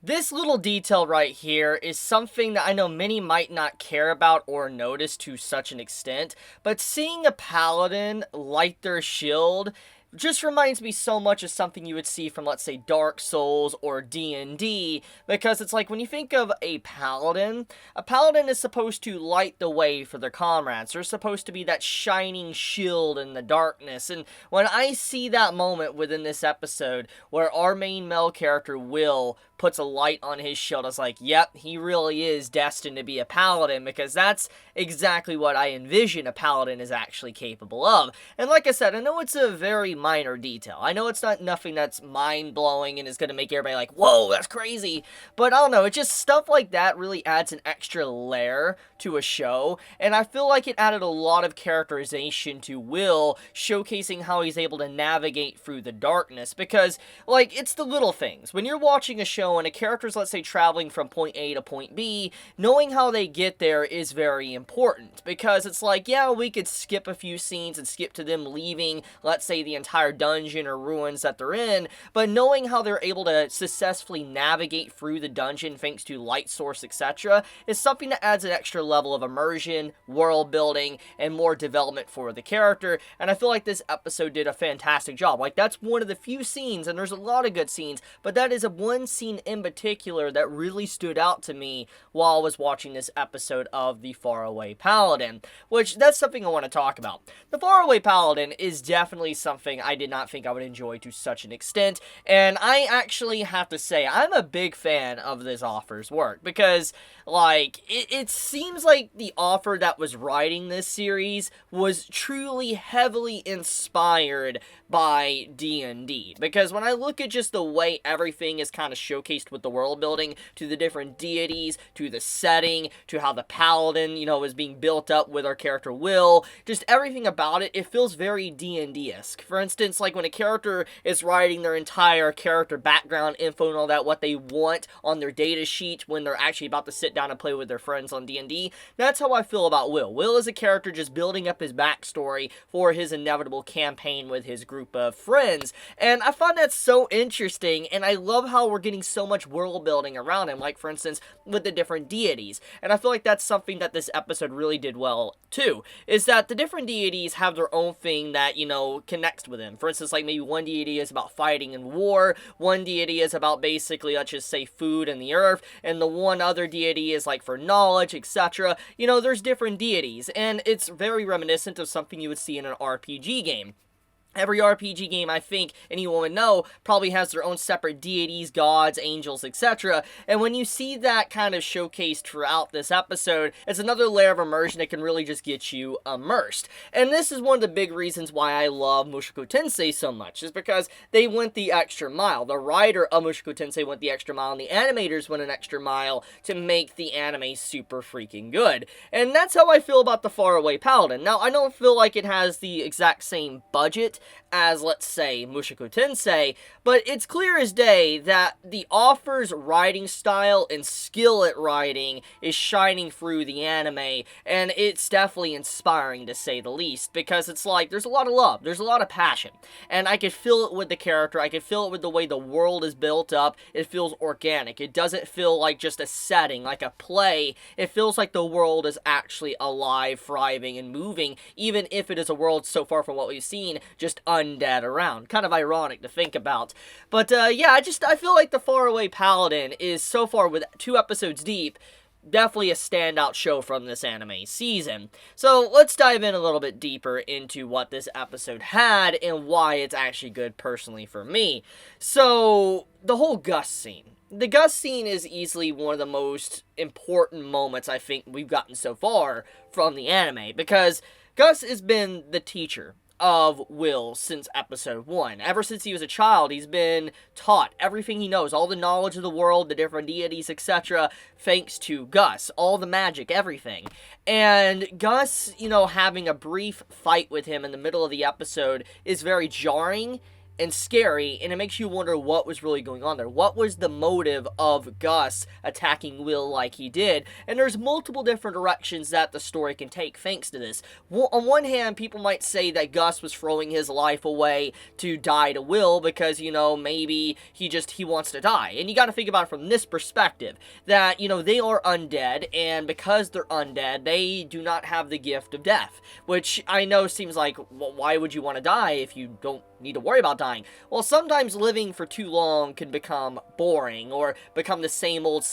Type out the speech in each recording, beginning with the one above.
This little detail right here is something that I know many might not care about or notice to such an extent, but seeing a paladin light their shield just reminds me so much of something you would see from, let's say, Dark Souls or D&D, because it's like, when you think of a paladin is supposed to light the way for their comrades. They're supposed to be that shining shield in the darkness, and when I see that moment within this episode, where our main male character, Will, puts a light on his shield, I was like, yep, he really is destined to be a paladin, because that's exactly what I envision a paladin is actually capable of. And like I said, I know it's a very minor detail. I know it's not nothing that's mind-blowing and is going to make everybody like, whoa, that's crazy. But I don't know, it just stuff like that really adds an extra layer to a show, and I feel like it added a lot of characterization to Will, showcasing how he's able to navigate through the darkness, because, like, it's the little things. When you're watching a show and a character's, let's say, traveling from point A to point B, knowing how they get there is very important, because it's like, yeah, we could skip a few scenes and skip to them leaving, let's say, the entire dungeon or ruins that they're in, but knowing how they're able to successfully navigate through the dungeon thanks to light source, etc., is something that adds an extra level of immersion, world building, and more development for the character, and I feel like this episode did a fantastic job. Like, that's one of the few scenes, and there's a lot of good scenes, but that is one scene in particular that really stood out to me while I was watching this episode of the Faraway Paladin, which that's something I want to talk about. The Faraway Paladin is definitely something I did not think I would enjoy to such an extent, and I actually have to say, I'm a big fan of this author's work, because, like, it seems like the author that was writing this series was truly heavily inspired by D&D, because when I look at just the way everything is kind of showcased with the world building, to the different deities, to the setting, to how the paladin, you know, is being built up with our character Will, just everything about it, it feels very D&D-esque. For instance, like when a character is writing their entire character background info and all that, what they want on their data sheet when they're actually about to sit down and play with their friends on D&D, that's how I feel about Will. Will is a character just building up his backstory for his inevitable campaign with his group of friends, and I find that so interesting, and I love how we're getting so much world building around him, like for instance with the different deities, and I feel like that's something that this episode really did well too, is that the different deities have their own thing that, you know, connects with him. For instance, like maybe one deity is about fighting and war, one deity is about basically, let's just say, food and the earth, and the one other deity is like for knowledge, etc. You know, there's different deities, and it's very reminiscent of something you would see in an RPG game. Every RPG game, I think, anyone would know, probably has their own separate deities, gods, angels, etc. And when you see that kind of showcased throughout this episode, it's another layer of immersion that can really just get you immersed. And this is one of the big reasons why I love Mushoku Tensei so much, is because they went the extra mile. The writer of Mushoku Tensei went the extra mile, and the animators went an extra mile to make the anime super freaking good. And that's how I feel about the Faraway Paladin. Now, I don't feel like it has the exact same budget as, let's say, Mushoku Tensei, but it's clear as day that the author's writing style and skill at writing is shining through the anime, and it's definitely inspiring to say the least, because it's like, there's a lot of love, there's a lot of passion, and I could feel it with the character, I could feel it with the way the world is built up. It feels organic, it doesn't feel like just a setting, like a play. It feels like the world is actually alive, thriving, and moving, even if it is a world so far from what we've seen, just undead around. Kind of ironic to think about. But yeah, I feel like the Faraway Paladin is, so far with 2 episodes deep, definitely a standout show from this anime season. So let's dive in a little bit deeper into what this episode had and why it's actually good personally for me. So, the whole Gus scene. The Gus scene is easily one of the most important moments I think we've gotten so far from the anime, because Gus has been the teacher of Will since episode 1. Ever since he was a child, he's been taught everything he knows, all the knowledge of the world, the different deities, etc., thanks to Gus, all the magic, everything. And Gus, you know, having a brief fight with him in the middle of the episode is very jarring, and scary, and it makes you wonder what was really going on there. What was the motive of Gus attacking Will like he did? And there's multiple different directions that the story can take thanks to this. On one hand, people might say that Gus was throwing his life away to die to Will because, maybe he wants to die. And you gotta think about it from this perspective, that, they are undead, and because they're undead, they do not have the gift of death, which I know seems like, well, why would you want to die if you don't need to worry about dying? Well, sometimes living for too long can become boring, or become the same old,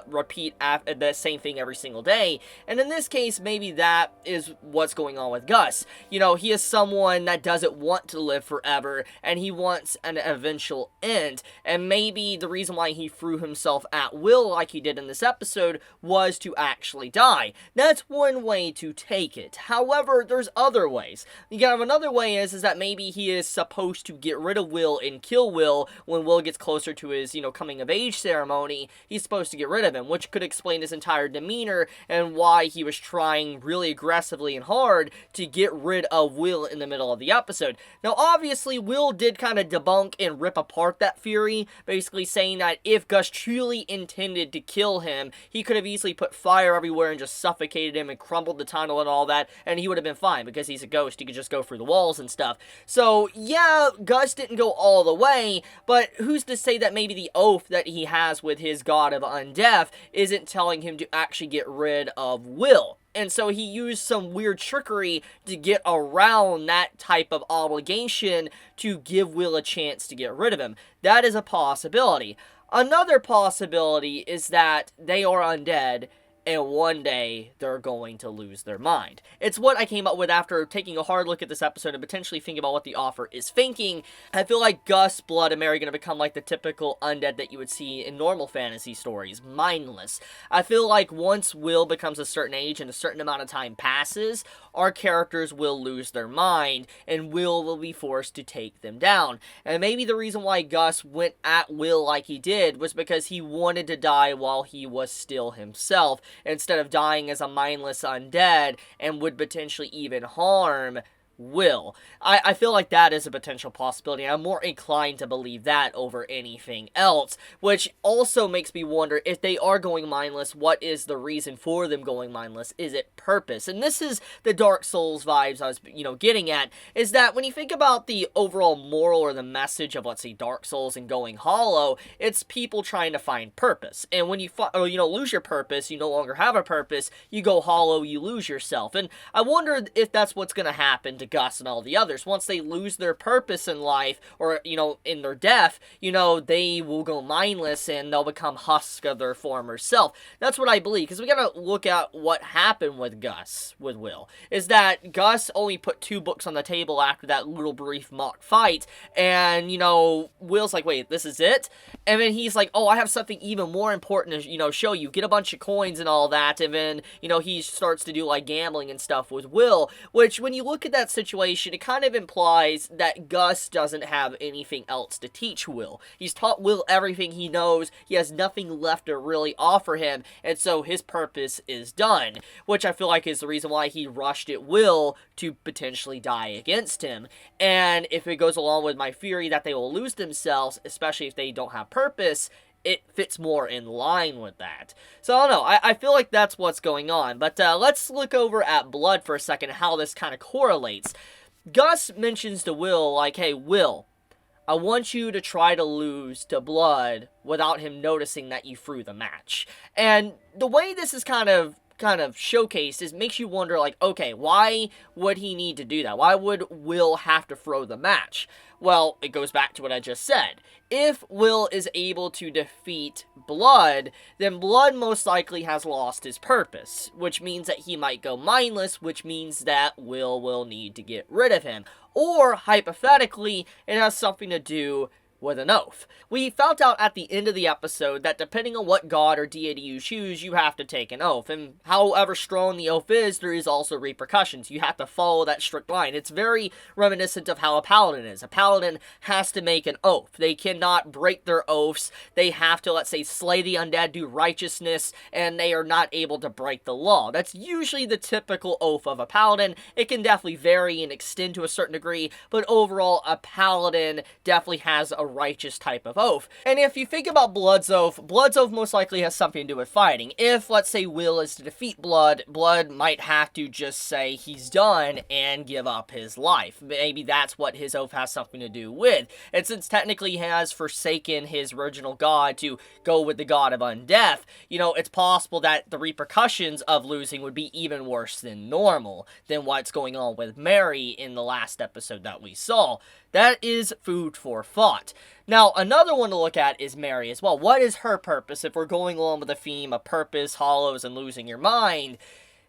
repeat the same thing every single day, and in this case, maybe that is what's going on with Gus. He is someone that doesn't want to live forever, and he wants an eventual end, and maybe the reason why he threw himself at Will like he did in this episode was to actually die. That's one way to take it. However, there's other ways. You have another way is that maybe he is supposed to get rid of Will and kill Will when Will gets closer to his, coming of age ceremony. He's supposed to get rid of him, which could explain his entire demeanor and why he was trying really aggressively and hard to get rid of Will in the middle of the episode. Now, obviously, Will did kind of debunk and rip apart that theory, basically saying that if Gus truly intended to kill him, he could have easily put fire everywhere and just suffocated him and crumbled the tunnel and all that, and he would have been fine because he's a ghost. He could just go through the walls and stuff. So, yeah, Gus didn't go all the way, but who's to say that maybe the oath that he has with his god of undeath isn't telling him to actually get rid of Will? And so he used some weird trickery to get around that type of obligation to give Will a chance to get rid of him. That is a possibility. Another possibility is that they are undead, and one day they're going to lose their mind. It's what I came up with after taking a hard look at this episode and potentially thinking about what the author is thinking. I feel like Gus, Blood, and Mary are going to become like the typical undead that you would see in normal fantasy stories, mindless. I feel like once Will becomes a certain age and a certain amount of time passes, our characters will lose their mind, and Will be forced to take them down. And maybe the reason why Gus went at Will like he did was because he wanted to die while he was still himself, instead of dying as a mindless undead and would potentially even harm Will. I feel like that is a potential possibility. I'm more inclined to believe that over anything else, which also makes me wonder if they are going mindless, what is the reason for them going mindless? Is it purpose? And this is the Dark Souls vibes I was, getting at, is that when you think about the overall moral or the message of, let's say, Dark Souls and going hollow, it's people trying to find purpose. And when you lose your purpose, you no longer have a purpose, you go hollow, you lose yourself. And I wonder if that's what's going to happen to Gus and all the others. Once they lose their purpose in life, or, in their death, they will go mindless and they'll become husk of their former self. That's what I believe, because we gotta look at what happened with Gus, with Will, is that Gus only put 2 books on the table after that little brief mock fight, and, Will's like, wait, this is it? And then he's like, oh, I have something even more important to, show you. Get a bunch of coins and all that, and then, he starts to do, like, gambling and stuff with Will, which, when you look at that situation, it kind of implies that Gus doesn't have anything else to teach Will. He's taught Will everything he knows, he has nothing left to really offer him, and so his purpose is done, which I feel like is the reason why he rushed at Will to potentially die against him. And if it goes along with my theory that they will lose themselves, especially if they don't have purpose, it fits more in line with that. So, I don't know, I feel like that's what's going on. But let's look over at Blood for a second, how this kind of correlates. Gus mentions to Will, like, hey, Will, I want you to try to lose to Blood without him noticing that you threw the match. And the way this is kind of showcased is makes you wonder, like, okay, why would he need to do that? Why would Will have to throw the match? Well, it goes back to what I just said. If Will is able to defeat Blood, then Blood most likely has lost his purpose, which means that he might go mindless, which means that Will need to get rid of him. Or, hypothetically, it has something to do with an oath. We found out at the end of the episode that depending on what god or deity you choose, you have to take an oath, and however strong the oath is, there is also repercussions. You have to follow that strict line. It's very reminiscent of how a paladin is. A paladin has to make an oath. They cannot break their oaths. They have to, let's say, slay the undead, do righteousness, and they are not able to break the law. That's usually the typical oath of a paladin. It can definitely vary and extend to a certain degree, but overall, a paladin definitely has a righteous type of oath. And if you think about Blood's oath most likely has something to do with fighting. If, let's say, Will is to defeat Blood, Blood might have to just say he's done and give up his life. Maybe that's what his oath has something to do with. And since technically he has forsaken his original god to go with the god of undeath, you know, it's possible that the repercussions of losing would be even worse than normal, than what's going on with Mary in the last episode that we saw. That is food for thought. Now, another one to look at is Mary as well. What is her purpose? If we're going along with the theme of purpose, hollows, and losing your mind,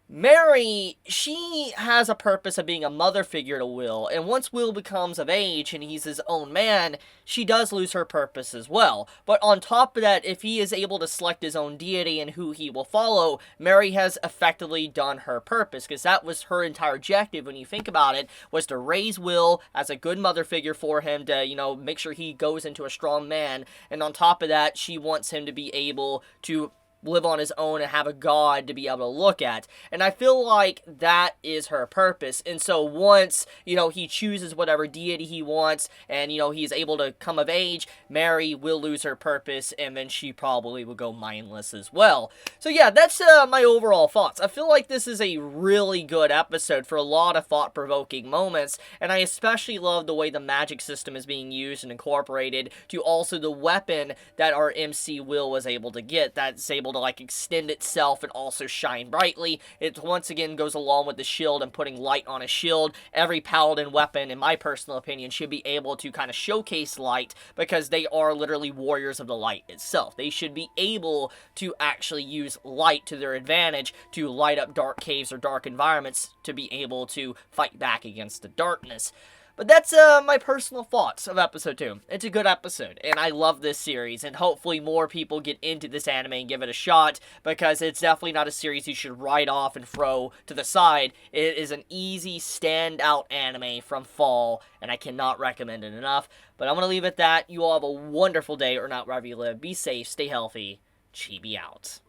Mary, she has a purpose of being a mother figure to Will, and once Will becomes of age and he's his own man, she does lose her purpose as well. But on top of that, if he is able to select his own deity and who he will follow, Mary has effectively done her purpose, because that was her entire objective, when you think about it, was to raise Will as a good mother figure for him to, you know, make sure he goes into a strong man, and on top of that, she wants him to be able to live on his own and have a god to be able to look at. And I feel like that is her purpose. And so once, you know, he chooses whatever deity he wants and, you know, he's able to come of age, Mary will lose her purpose and then she probably will go mindless as well. So yeah, that's my overall thoughts. I feel like this is a really good episode for a lot of thought-provoking moments, and I especially love the way the magic system is being used and incorporated to also the weapon that our MC Will was able to get, that's able to like extend itself and also shine brightly. It once again goes along with the shield and putting light on a shield. Every paladin weapon, in my personal opinion, should be able to kind of showcase light, because they are literally warriors of the light itself. They should be able to actually use light to their advantage to light up dark caves or dark environments to be able to fight back against the darkness. But that's my personal thoughts of episode 2. It's a good episode, and I love this series, and hopefully more people get into this anime and give it a shot, because it's definitely not a series you should write off and throw to the side. It is an easy, standout anime from fall, and I cannot recommend it enough. But I'm going to leave it at that. You all have a wonderful day, or not, wherever you live. Be safe, stay healthy. Chibi out.